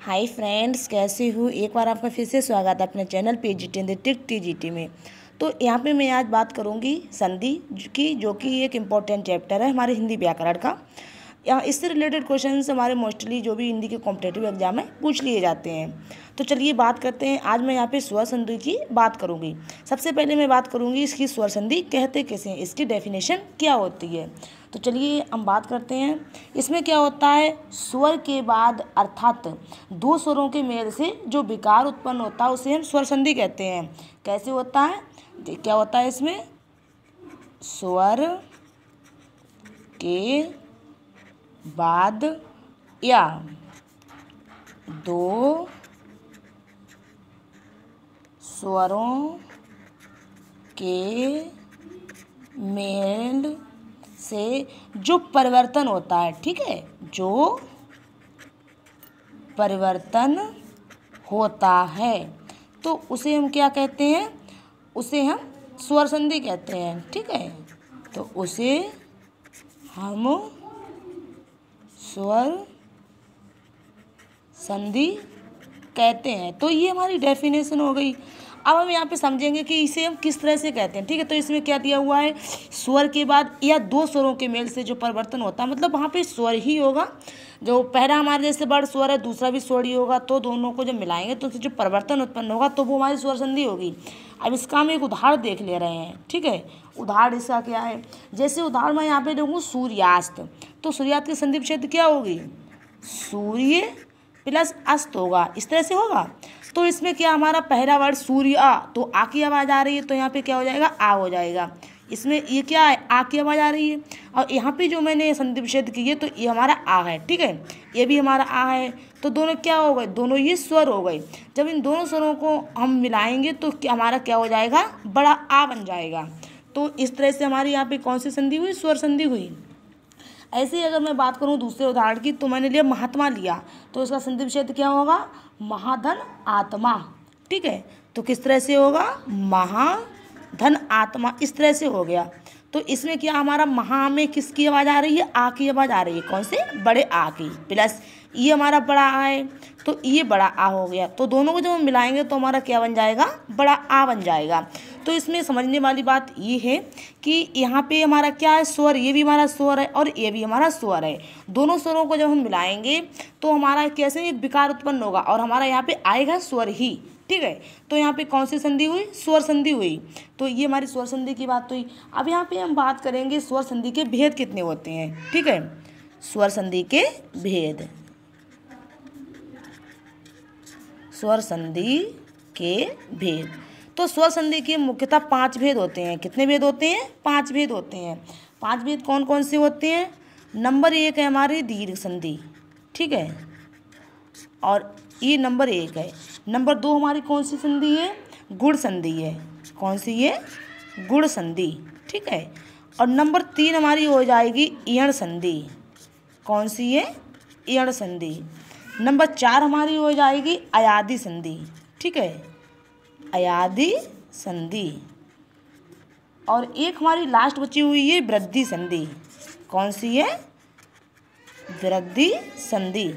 Hi friends, कैसे हो। एक बार आपका फिर से स्वागत है अपने channel PGT in the trick TGT में। तो यहाँ पे मैं आज बात करूँगी संधि की, जो कि एक इम्पॉर्टेंट चैप्टर है हमारे हिंदी व्याकरण का। यहाँ इससे रिलेटेड क्वेश्चंस हमारे मोस्टली जो भी हिंदी के कॉम्पिटेटिव एग्जाम में पूछ लिए जाते हैं। तो चलिए बात करते हैं। आज मैं यहाँ पे स्वर संधि की बात करूँगी। सबसे पहले मैं बात करूँगी इसकी स्वर संधि कहते किसे हैं, इसकी डेफिनेशन क्या होती है। तो चलिए हम बात करते हैं। इसमें क्या होता है, स्वर के बाद अर्थात दो स्वरों के मेल से जो विकार उत्पन्न होता है उसे हम स्वर संधि कहते हैं। कैसे होता है, क्या होता है इसमें, स्वर के बाद या दो स्वरों के मेल से जो परिवर्तन होता है, ठीक है, जो परिवर्तन होता है तो उसे हम क्या कहते हैं, उसे हम स्वर संधि कहते हैं। ठीक है, तो उसे हम स्वर संधि कहते हैं। तो ये हमारी डेफिनेशन हो गई। अब हम यहाँ पे समझेंगे कि इसे हम किस तरह से कहते हैं। ठीक है, तो इसमें क्या दिया हुआ है, स्वर के बाद या दो स्वरों के मेल से जो परिवर्तन होता है, मतलब वहाँ पे स्वर ही होगा। जो पहला हमारे जैसे बड़ स्वर है, दूसरा भी स्वर ही होगा, तो दोनों को जब मिलाएंगे तो उससे जो परिवर्तन उत्पन्न होगा तो वो हमारी स्वर संधि होगी। अब इसका हम एक उदाहरण देख ले रहे हैं। ठीक है, उदाहरण इसका क्या है, जैसे उदाहरण मैं यहाँ पे देखूँ सूर्यास्त, तो सूर्यास्त की संधि विच्छेद क्या होगी, सूर्य प्लस अस्त होगा, इस तरह से होगा। तो इसमें क्या, हमारा पहला वर्ड सूर्य आ, तो आ की आवाज़ आ रही है, तो यहाँ पे क्या हो जाएगा, आ हो जाएगा। इसमें ये क्या है, आ की आवाज़ आ रही है, और यहाँ पे जो मैंने संधि विच्छेद की है तो ये हमारा आ है। ठीक है, ये भी हमारा आ है, तो दोनों क्या हो गए, दोनों ये स्वर हो गए। जब इन दोनों स्वरों को हम मिलाएंगे तो हमारा क्या हो जाएगा, बड़ा आ बन जाएगा। तो इस तरह से हमारी यहाँ पे कौन सी संधि हुई, स्वर संधि हुई। ऐसे ही अगर मैं बात करूँ दूसरे उदाहरण की, तो मैंने लिया महात्मा लिया, तो इसका संधि विच्छेद क्या होगा, महाधन आत्मा। ठीक है, तो किस तरह से होगा, महाधन आत्मा, इस तरह से हो गया। तो इसमें क्या, हमारा महा में किसकी आवाज़ आ रही है, आ की आवाज़ आ रही है, कौन से, बड़े आ की, प्लस ये हमारा बड़ा आ है, तो ये बड़ा आ हो गया। तो दोनों को जब हम मिलाएंगे तो हमारा क्या बन जाएगा, बड़ा आ बन जाएगा। तो इसमें समझने वाली बात ये है कि यहाँ पे हमारा क्या है, स्वर, ये भी हमारा स्वर है और ये भी हमारा स्वर है। दोनों स्वरों को जब हम मिलाएंगे तो हमारा कैसे एक विकार उत्पन्न होगा और हमारा यहाँ पे आएगा स्वर ही। ठीक है, तो यहाँ पे कौन सी संधि हुई, स्वर संधि हुई। तो ये हमारी स्वर संधि की बात हुई। अब यहाँ पे हम बात करेंगे स्वर संधि के भेद कितने होते हैं। ठीक है, स्वर संधि के भेद, स्वर संधि के भेद। तो स्वर संधि के मुख्यतः 5 भेद होते हैं। कितने भेद होते हैं, 5 भेद होते हैं। 5 भेद कौन कौन से होते हैं, नंबर 1 है हमारी दीर्घ संधि। ठीक है, और ये नंबर 1 है। नंबर 2 हमारी कौन सी संधि है, गुण संधि है। कौन सी है, गुण संधि। ठीक है, और नंबर 3 हमारी हो जाएगी इयण संधि। कौन सी है, इयण संधि। नंबर 4 हमारी हो जाएगी अयादि संधि। ठीक है, अयादि संधि। और एक हमारी लास्ट बची हुई है वृद्धि संधि। कौन सी है, वृद्धि संधि।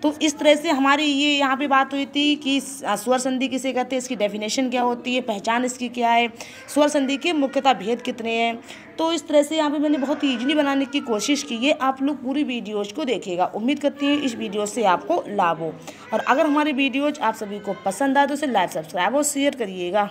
तो इस तरह से हमारी ये यहाँ पे बात हुई थी कि स्वर संधि किसे कहते हैं, इसकी डेफिनेशन क्या होती है, पहचान इसकी क्या है, स्वर संधि के मुख्यतः भेद कितने हैं। तो इस तरह से यहाँ पे मैंने बहुत ही ईजिली बनाने की कोशिश की है। आप लोग पूरी वीडियोज़ को देखिएगा। उम्मीद करती हूँ इस वीडियो से आपको लाभ हो। और अगर हमारे वीडियोज़ आप सभी को पसंद आए तो उसे लाइक, सब्सक्राइब और शेयर करिएगा।